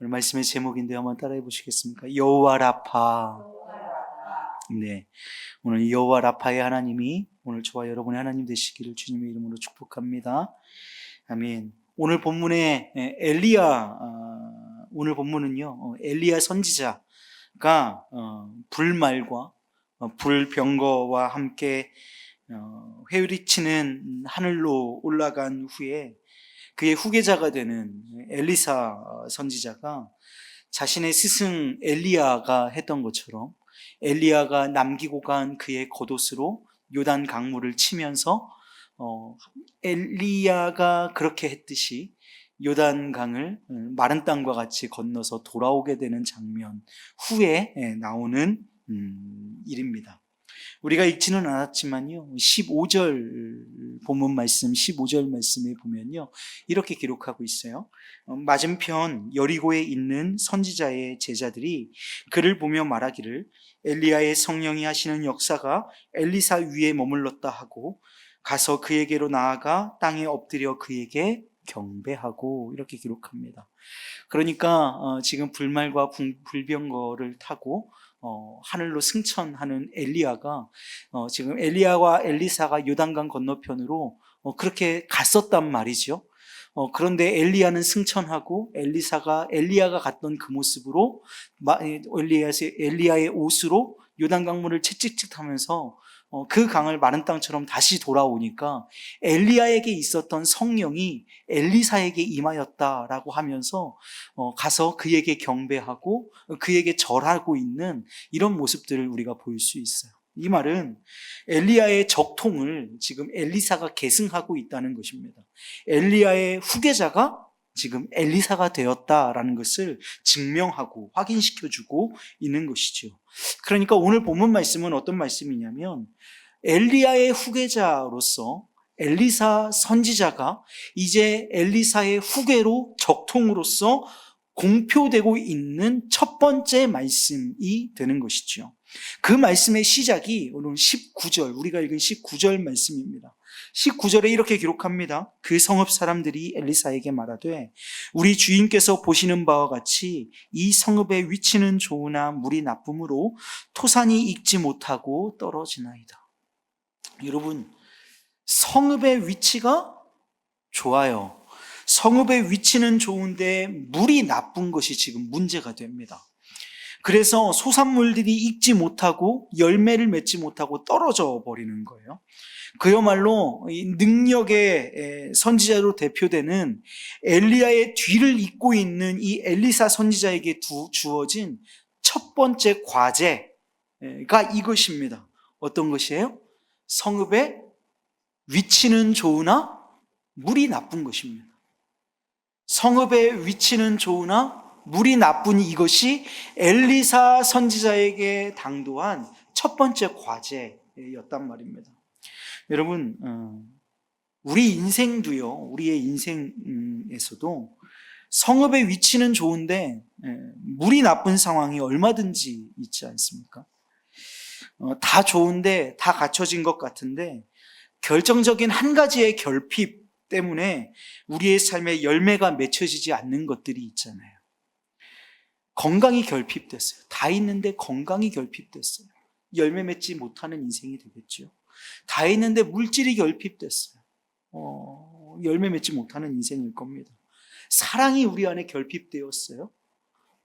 오늘 말씀의 제목인데 한번 따라해 보시겠습니까? 여호와 라파. 네, 오늘 여호와 라파의 하나님이 오늘 저와 여러분의 하나님 되시기를 주님의 이름으로 축복합니다. 아멘. 오늘 본문에 오늘 본문은요, 엘리야 선지자가 불말과 불병거와 함께 회오리치는 하늘로 올라간 후에 그의 후계자가 되는 엘리사 선지자가 자신의 스승 엘리야가 했던 것처럼 엘리야가 남기고 간 그의 겉옷으로 요단 강물을 치면서 엘리야가 그렇게 했듯이 요단 강을 마른 땅과 같이 건너서 돌아오게 되는 장면 후에 나오는 일입니다. 우리가 읽지는 않았지만요, 15절 본문 말씀 15절 말씀에 보면요, 이렇게 기록하고 있어요. 맞은편 여리고에 있는 선지자의 제자들이 그를 보며 말하기를 엘리야의 성령이 하시는 역사가 엘리사 위에 머물렀다 하고 가서 그에게로 나아가 땅에 엎드려 그에게 경배하고, 이렇게 기록합니다. 그러니까 지금 불말과 불병거를 타고 하늘로 승천하는 엘리야가 지금 엘리야와 엘리사가 요단강 건너편으로 그렇게 갔었단 말이죠. 그런데 엘리야는 승천하고 엘리야가 갔던 그 모습으로 엘리야의 옷으로 요단강물을 채찍찍 하면서 그 강을 마른 땅처럼 다시 돌아오니까 엘리야에게 있었던 성령이 엘리사에게 임하였다라고 하면서 가서 그에게 경배하고 그에게 절하고 있는 이런 모습들을 우리가 볼 수 있어요. 이 말은 엘리야의 적통을 지금 엘리사가 계승하고 있다는 것입니다. 엘리야의 후계자가 지금 엘리사가 되었다라는 것을 증명하고 확인시켜주고 있는 것이죠. 그러니까 오늘 본문 말씀은 어떤 말씀이냐면 엘리야의 후계자로서 엘리사 선지자가 이제 엘리사의 후계로 적통으로서 공표되고 있는 첫 번째 말씀이 되는 것이죠. 그 말씀의 시작이 오늘 19절, 우리가 읽은 19절 말씀입니다. 19절에 이렇게 기록합니다. 그 성읍 사람들이 엘리사에게 말하되 우리 주인께서 보시는 바와 같이 이 성읍의 위치는 좋으나 물이 나쁨으로 토산이 익지 못하고 떨어지나이다. 여러분, 성읍의 위치가 좋아요. 성읍의 위치는 좋은데 물이 나쁜 것이 지금 문제가 됩니다. 그래서 소산물들이 익지 못하고 열매를 맺지 못하고 떨어져 버리는 거예요. 그야말로 능력의 선지자로 대표되는 엘리야의 뒤를 잇고 있는 이 엘리사 선지자에게 주어진 첫 번째 과제가 이것입니다. 어떤 것이에요? 성읍의 위치는 좋으나 물이 나쁜 것입니다. 성읍의 위치는 좋으나 물이 나쁜 이것이 엘리사 선지자에게 당도한 첫 번째 과제였단 말입니다. 여러분, 우리 인생도요, 우리의 인생에서도 성읍의 위치는 좋은데 물이 나쁜 상황이 얼마든지 있지 않습니까? 다 좋은데, 다 갖춰진 것 같은데 결정적인 한 가지의 결핍 때문에 우리의 삶에 열매가 맺혀지지 않는 것들이 있잖아요. 건강이 결핍됐어요. 다 있는데 건강이 결핍됐어요. 열매 맺지 못하는 인생이 되겠죠. 다 있는데 물질이 결핍됐어요. 열매 맺지 못하는 인생일 겁니다. 사랑이 우리 안에 결핍되었어요.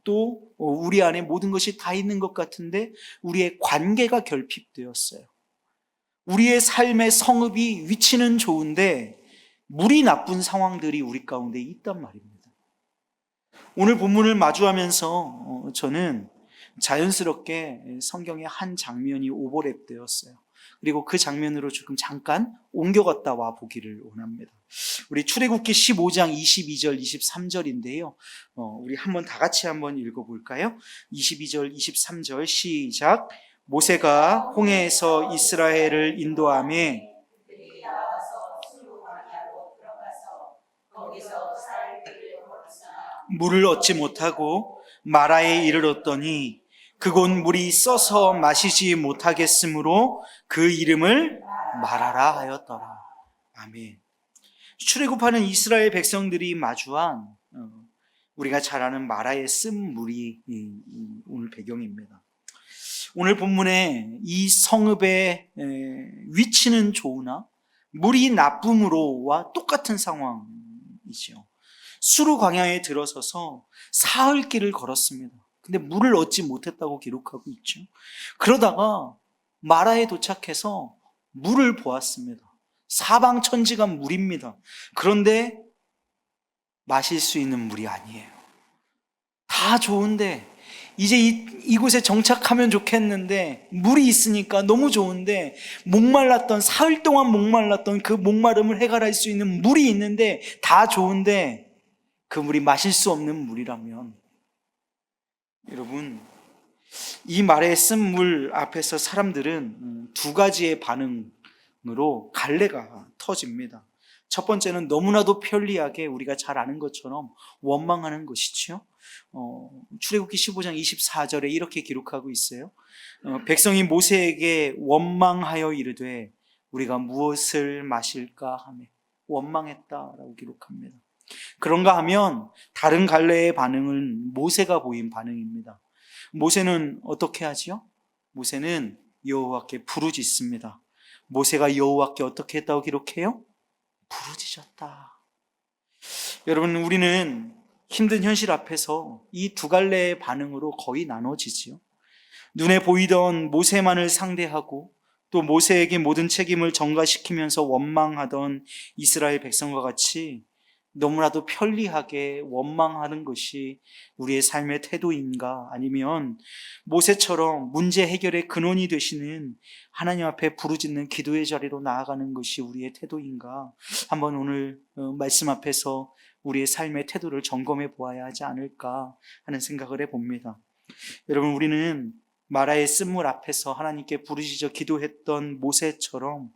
또 우리 안에 모든 것이 다 있는 것 같은데 우리의 관계가 결핍되었어요. 우리의 삶의 성읍이 위치는 좋은데 물이 나쁜 상황들이 우리 가운데 있단 말입니다. 오늘 본문을 마주하면서 저는 자연스럽게 성경의 한 장면이 오버랩 되었어요. 그리고 그 장면으로 지금 잠깐 옮겨갔다 와 보기를 원합니다. 우리 출애굽기 15장 22절 23절인데요. 우리 한번 다 같이 한번 읽어볼까요? 22절 23절 시작. 모세가 홍해에서 이스라엘을 인도하며 물을 얻지 못하고 마라에 이르렀더니 그곳 물이 써서 마시지 못하겠으므로 그 이름을 마라라 하였더라. 아멘. 출애굽하는 이스라엘 백성들이 마주한 우리가 잘 아는 마라의 쓴물이 오늘 배경입니다. 오늘 본문에 이 성읍의 위치는 좋으나 물이 나쁨으로와 똑같은 상황이지요. 수르 광야에 들어서서 사흘 길을 걸었습니다. 근데 물을 얻지 못했다고 기록하고 있죠. 그러다가 마라에 도착해서 물을 보았습니다. 사방천지가 물입니다. 그런데 마실 수 있는 물이 아니에요. 다 좋은데 이제 이곳에 정착하면 좋겠는데 물이 있으니까 너무 좋은데 목말랐던 사흘 동안 목말랐던 그 목마름을 해결할 수 있는 물이 있는데 다 좋은데 그 물이 마실 수 없는 물이라면 여러분 이 말의 쓴 물 앞에서 사람들은 두 가지의 반응으로 갈래가 터집니다. 첫 번째는 너무나도 편리하게 우리가 잘 아는 것처럼 원망하는 것이지요. 출애굽기 15장 24절에 이렇게 기록하고 있어요. 백성이 모세에게 원망하여 이르되 우리가 무엇을 마실까 하며 원망했다라고 기록합니다. 그런가 하면 다른 갈래의 반응은 모세가 보인 반응입니다. 모세는 어떻게 하지요? 모세는 여호와께 부르짖습니다. 모세가 여호와께 어떻게 했다고 기록해요? 부르짖었다. 여러분, 우리는 힘든 현실 앞에서 이 두 갈래의 반응으로 거의 나눠지지요. 눈에 보이던 모세만을 상대하고 또 모세에게 모든 책임을 전가시키면서 원망하던 이스라엘 백성과 같이 너무나도 편리하게 원망하는 것이 우리의 삶의 태도인가, 아니면 모세처럼 문제 해결의 근원이 되시는 하나님 앞에 부르짖는 기도의 자리로 나아가는 것이 우리의 태도인가, 한번 오늘 말씀 앞에서 우리의 삶의 태도를 점검해 보아야 하지 않을까 하는 생각을 해봅니다. 여러분, 우리는 마라의 쓴물 앞에서 하나님께 부르짖어 기도했던 모세처럼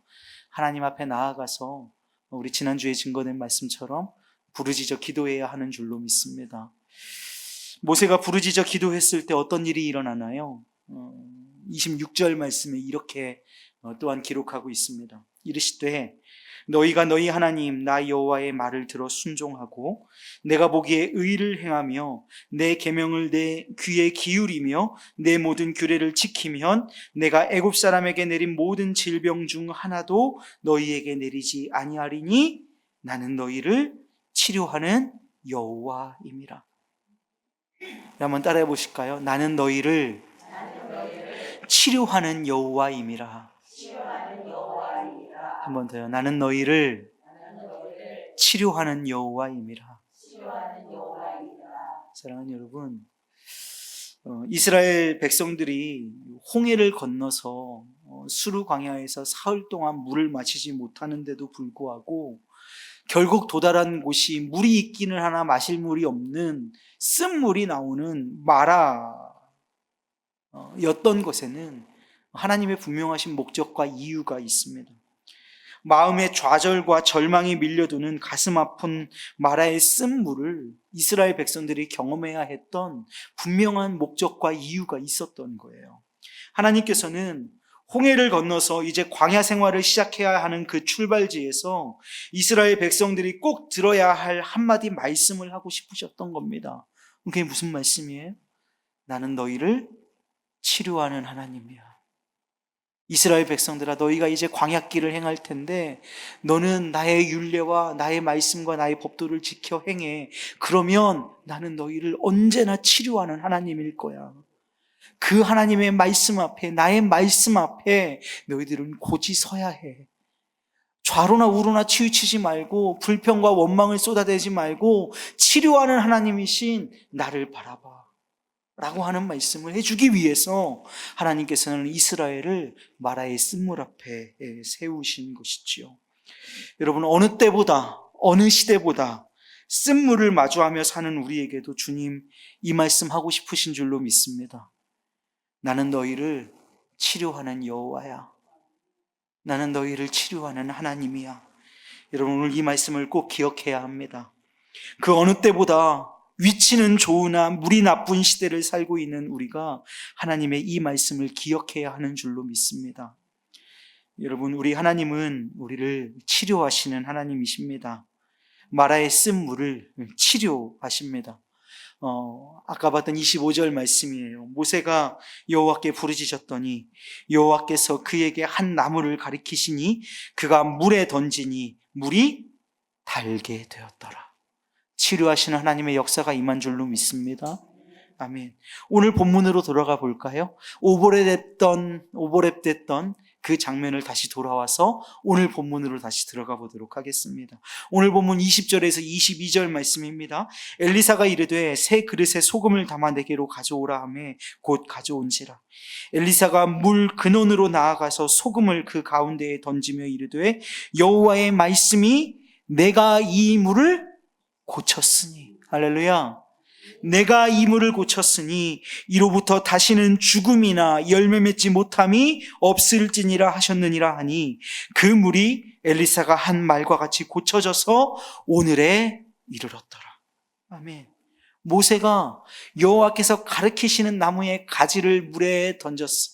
하나님 앞에 나아가서 우리 지난주에 증거된 말씀처럼 부르짖어 기도해야 하는 줄로 믿습니다. 모세가 부르짖어 기도했을 때 어떤 일이 일어나나요? 26절 말씀에 이렇게 또한 기록하고 있습니다. 이르시되 너희가 너희 하나님 나 여호와의 말을 들어 순종하고 내가 보기에 의를 행하며 내 계명을 내 귀에 기울이며 내 모든 규례를 지키면 내가 애굽 사람에게 내린 모든 질병 중 하나도 너희에게 내리지 아니하리니 나는 너희를 치료하는 여호와임이라. 한번 따라해 보실까요? 나는 너희를 치료하는 여호와임이라. 한 번 더요. 나는 너희를 치료하는 여호와임이라. 사랑하는 여러분, 이스라엘 백성들이 홍해를 건너서 수르 광야에서 사흘 동안 물을 마시지 못하는데도 불구하고 결국 도달한 곳이 물이 있기는 하나 마실 물이 없는 쓴물이 나오는 마라였던 것에는 하나님의 분명하신 목적과 이유가 있습니다. 마음의 좌절과 절망이 밀려드는 가슴 아픈 마라의 쓴물을 이스라엘 백성들이 경험해야 했던 분명한 목적과 이유가 있었던 거예요. 하나님께서는 홍해를 건너서 이제 광야 생활을 시작해야 하는 그 출발지에서 이스라엘 백성들이 꼭 들어야 할 한마디 말씀을 하고 싶으셨던 겁니다. 그게 무슨 말씀이에요? 나는 너희를 치료하는 하나님이야. 이스라엘 백성들아, 너희가 이제 광야길을 행할 텐데 너는 나의 율례와 나의 말씀과 나의 법도를 지켜 행해. 그러면 나는 너희를 언제나 치료하는 하나님일 거야. 그 하나님의 말씀 앞에, 나의 말씀 앞에 너희들은 고지 서야 해. 좌로나 우로나 치우치지 말고 불평과 원망을 쏟아내지 말고 치료하는 하나님이신 나를 바라봐 라고 하는 말씀을 해주기 위해서 하나님께서는 이스라엘을 마라의 쓴물 앞에 세우신 것이지요. 여러분, 어느 때보다 어느 시대보다 쓴물을 마주하며 사는 우리에게도 주님 이 말씀 하고 싶으신 줄로 믿습니다. 나는 너희를 치료하는 여호와야. 나는 너희를 치료하는 하나님이야. 여러분, 오늘 이 말씀을 꼭 기억해야 합니다. 그 어느 때보다 위치는 좋으나 물이 나쁜 시대를 살고 있는 우리가 하나님의 이 말씀을 기억해야 하는 줄로 믿습니다. 여러분, 우리 하나님은 우리를 치료하시는 하나님이십니다. 마라의 쓴 물을 치료하십니다. 아까 봤던 25절 말씀이에요. 모세가 여호와께 부르짖었더니 여호와께서 그에게 한 나무를 가리키시니 그가 물에 던지니 물이 달게 되었더라. 치료하시는 하나님의 역사가 임한 줄로 믿습니다. 아멘. 오늘 본문으로 돌아가 볼까요? 오버랩됐던 그 장면을 다시 돌아와서 오늘 본문으로 다시 들어가 보도록 하겠습니다. 오늘 본문 20절에서 22절 말씀입니다. 엘리사가 이르되 새 그릇에 소금을 담아 내게로 가져오라 하매 곧 가져온지라. 엘리사가 물 근원으로 나아가서 소금을 그 가운데에 던지며 이르되 여호와의 말씀이 내가 이 물을 고쳤으니. 할렐루야. 내가 이 물을 고쳤으니 이로부터 다시는 죽음이나 열매 맺지 못함이 없을지니라 하셨느니라 하니 그 물이 엘리사가 한 말과 같이 고쳐져서 오늘에 이르렀더라. 아멘. 모세가 여호와께서 가르치시는 나무의 가지를 물에 던졌어.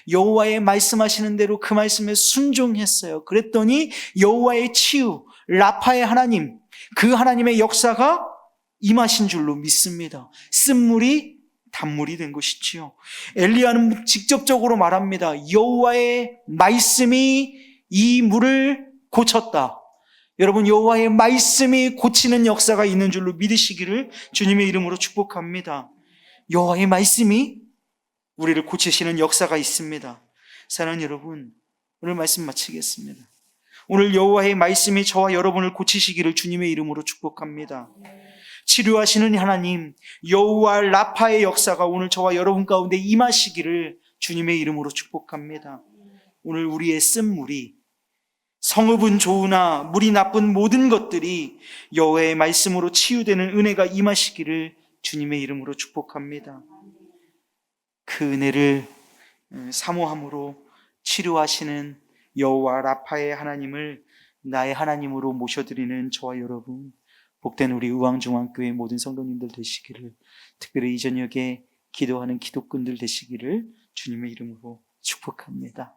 여호와의 말씀하시는 대로 그 말씀에 순종했어요. 그랬더니 여호와의 치유, 라파의 하나님, 그 하나님의 역사가 임하신 줄로 믿습니다. 쓴물이 단물이 된 것이지요. 엘리야는 직접적으로 말합니다. 여호와의 말씀이 이 물을 고쳤다. 여러분, 여호와의 말씀이 고치는 역사가 있는 줄로 믿으시기를 주님의 이름으로 축복합니다. 여호와의 말씀이 우리를 고치시는 역사가 있습니다. 사랑하는 여러분, 오늘 말씀 마치겠습니다. 오늘 여호와의 말씀이 저와 여러분을 고치시기를 주님의 이름으로 축복합니다. 치료하시는 하나님, 여호와 라파의 역사가 오늘 저와 여러분 가운데 임하시기를 주님의 이름으로 축복합니다. 오늘 우리의 쓴물이, 성읍은 좋으나 물이 나쁜 모든 것들이 여호와의 말씀으로 치유되는 은혜가 임하시기를 주님의 이름으로 축복합니다. 그 은혜를 사모함으로 치료하시는 여호와 라파의 하나님을 나의 하나님으로 모셔드리는 저와 여러분, 복된 우리 의왕중앙교회 모든 성도님들 되시기를, 특별히 이 저녁에 기도하는 기독군들 되시기를 주님의 이름으로 축복합니다.